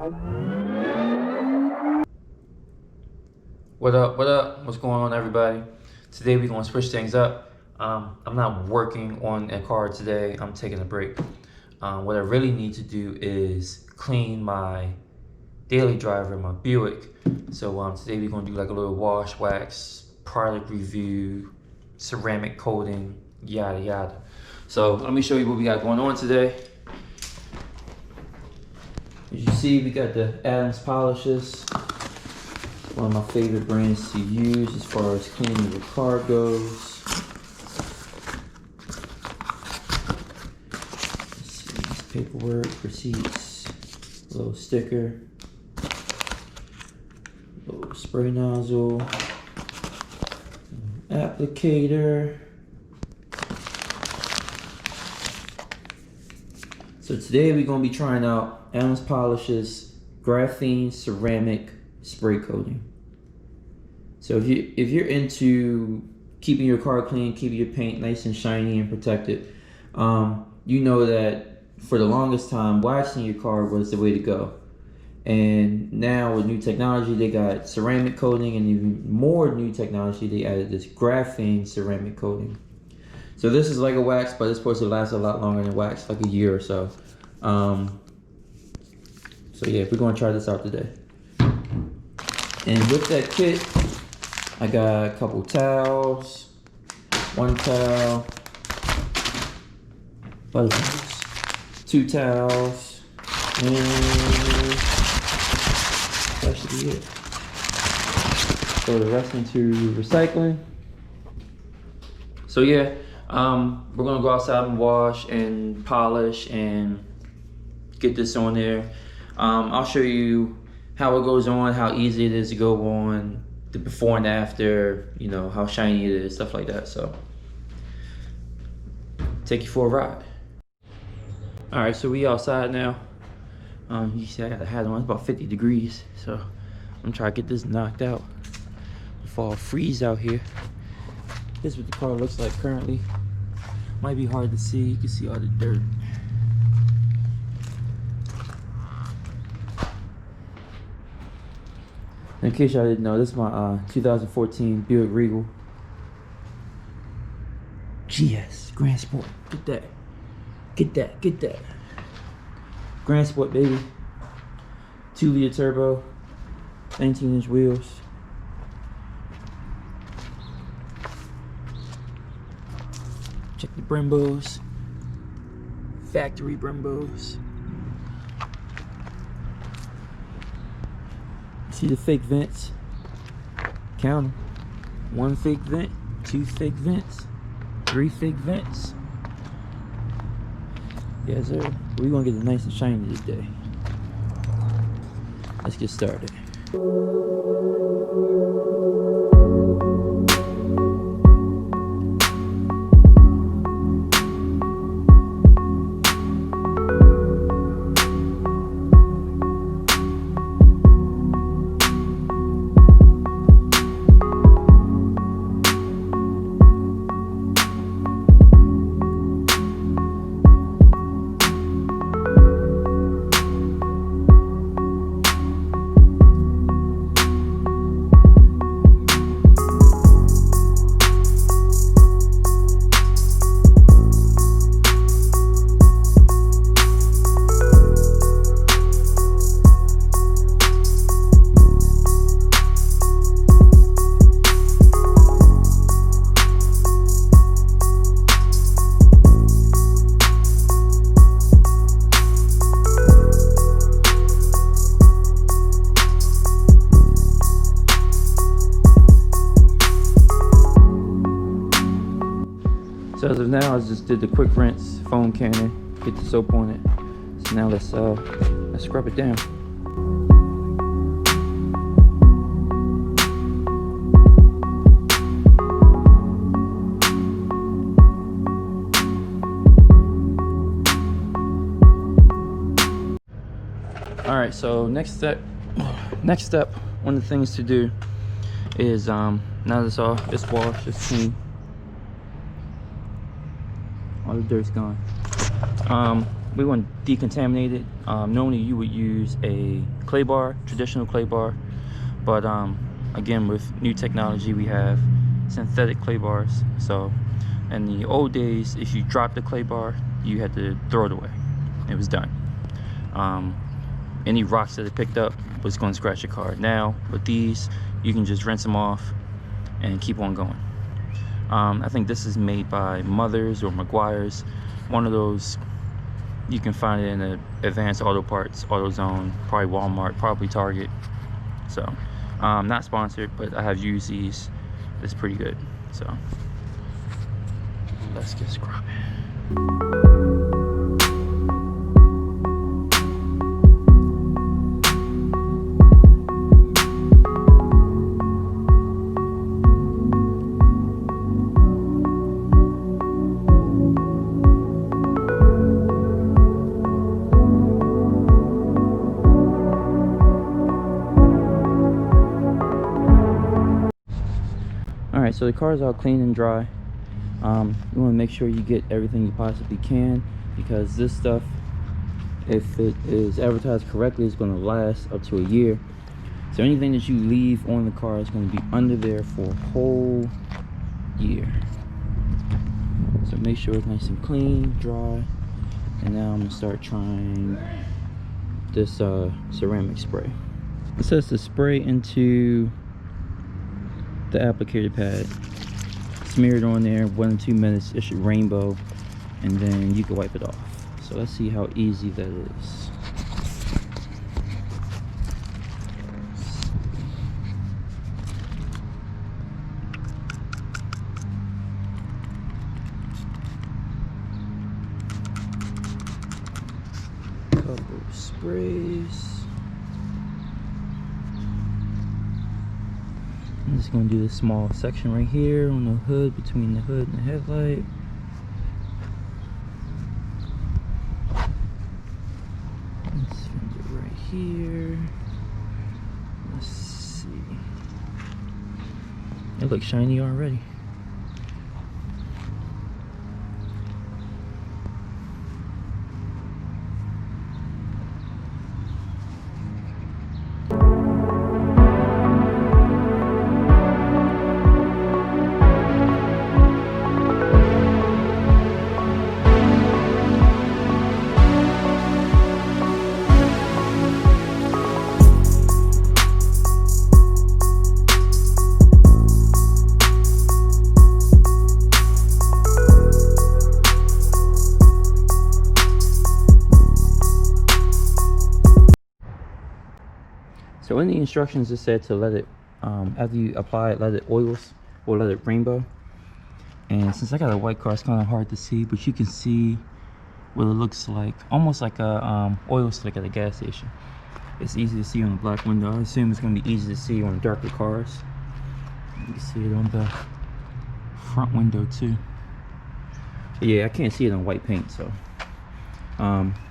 What up, what up? What's going on, everybody? Today we're gonna switch things up. I'm not working on a car today. I'm taking a break. What I really need to do is clean my daily driver, my Buick. So today we're gonna do like a little wash, wax, product review, ceramic coating, yada yada. So let me show you what we got going on today. As you see, we got the Adams polishes. One of my favorite brands to use as far as cleaning your car goes. Let's see, this paperwork, receipts, a little sticker, a little spray nozzle, applicator. So today we're going to be trying out Adams Polishes graphene ceramic spray coating. So if you're into keeping your car clean, keeping your paint nice and shiny and protected, you know that for the longest time waxing your car was the way to go. And now with new technology, they got ceramic coating, and even more new technology, they added this graphene ceramic coating. So this is like a wax, but it's supposed to last a lot longer than wax, like a year or so. So yeah, we're gonna try this out today. And with that kit, I got a couple towels, one towel, butterflies, two towels, and that should be it. Throw the rest into recycling. So yeah, we're gonna go outside and wash and polish and get this on there. I'll show you how it goes on, how easy it is to go on, the before and after, you know, how shiny it is, stuff like that. So take you for a ride. All right, so we outside now. You see I got a hat on, it's about 50 degrees. So I'm trying to get this knocked out before I freeze out here. This is what the car looks like currently. Might be hard to see, you can see all the dirt. In case y'all didn't know, this is my 2014 Buick Regal GS Grand Sport. Get that. Get that. Get that. Grand Sport, baby. 2-liter turbo. 19-inch wheels. Check the Brembos. Factory Brembos. See the fake vents? Count them. 1 fake vent, 2 fake vents, 3 fake vents. Yes, sir. We're gonna get it nice and shiny today. Let's get started. So as of now, I just did the quick rinse foam cannon, get the soap on it. So now let's scrub it down. All right, so next step, one of the things to do is now that's all, it's washed, it's clean. All the dirt's gone. we want to decontaminate it. Normally you would use a clay bar, traditional clay bar, but again, with new technology, we have synthetic clay bars. So in the old days, if you dropped the clay bar, you had to throw it away. It was done. Any rocks that it picked up was going to scratch your car. Now with these, you can just rinse them off and keep on going. I think this is made by Mothers or McGuire's, one of those. You can find it in the Advanced Auto Parts, AutoZone, probably Walmart, probably Target. So not sponsored, but I have used these. It's pretty good. So let's get scrubbing. Alright, so the car is all clean and dry. You want to make sure you get everything you possibly can, because this stuff, if it is advertised correctly, is going to last up to a year. So anything that you leave on the car is going to be under there for a whole year. So make sure it's nice and clean, dry. And now I'm going to start trying this ceramic spray. It says to spray into the applicator pad, smear it on there, 1 to 2 minutes, it should rainbow, and then you can wipe it off. So let's see how easy that is. Couple of sprays. I'm just going to do this small section right here on the hood, between the hood and the headlight. This fender right here. Let's see. It looks shiny already. So in the instructions it said to let it, after you apply it, let it oils or let it rainbow. And since I got a white car, it's kind of hard to see, but you can see what it looks like, almost like a oil slick at a gas station. It's easy to see on the black window. I assume it's going to be easy to see on darker cars. You can see it on the front window too. But yeah, I can't see it on white paint, so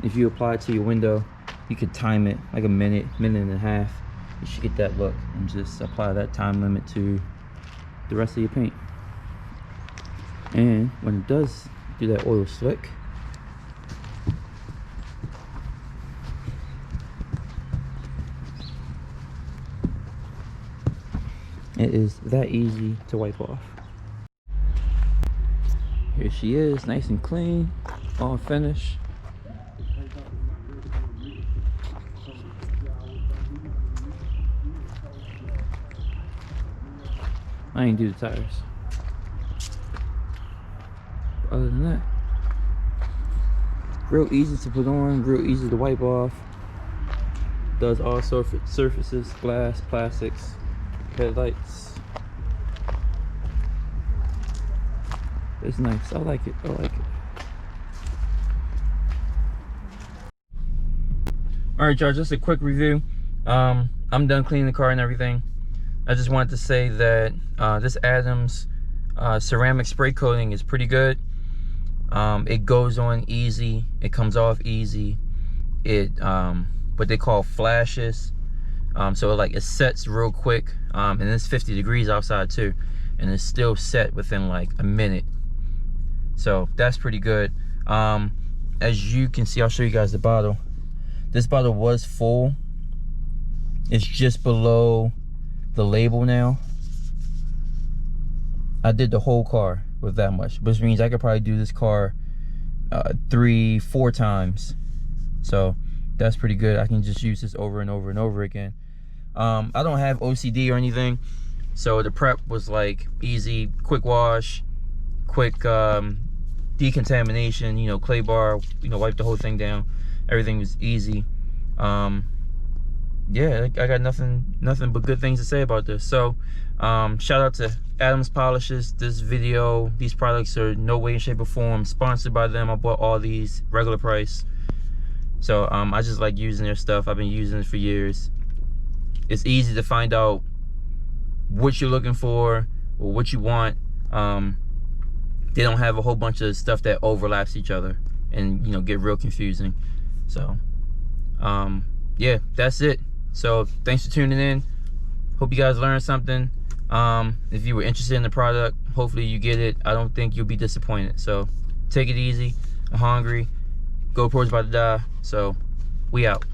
if you apply it to your window, you could time it like a minute, minute and a half. You should get that look, and just apply that time limit to the rest of your paint. And when it does do that oil slick, it is that easy to wipe off. Here she is, nice and clean, all finished. I ain't do the tires. Other than that, real easy to put on, real easy to wipe off. Does all surfaces, glass, plastics, headlights. It's nice. I like it. I like it. Alright y'all, just a quick review. I'm done cleaning the car and everything. I just wanted to say that this Adams ceramic spray coating is pretty good. It goes on easy, it comes off easy. It what they call flashes, so it sets real quick, and it's 50 degrees outside too, and it's still set within like a minute. So that's pretty good. as you can see, I'll show you guys the bottle. This bottle was full. It's just below the label now. I did the whole car with that much, which means I could probably do this car 3-4 times. So that's pretty good. I can just use this over and over and over again. I don't have OCD or anything, so the prep was like easy, quick wash, quick decontamination, you know, clay bar, you know, wipe the whole thing down. Everything was easy. Yeah, I got nothing but good things to say about this. So shout out to Adams Polishes. This video, these products are no way, shape, or form sponsored by them. I bought all these regular price. So I just like using their stuff. I've been using it for years. It's easy to find out what you're looking for or what you want. They don't have a whole bunch of stuff that overlaps each other and, you know, get real confusing. So yeah, that's it. So thanks for tuning in. Hope you guys learned something. If you were interested in the product, hopefully you get it. I don't think you'll be disappointed. So take it easy. I'm hungry. GoPro's about to die. So we out.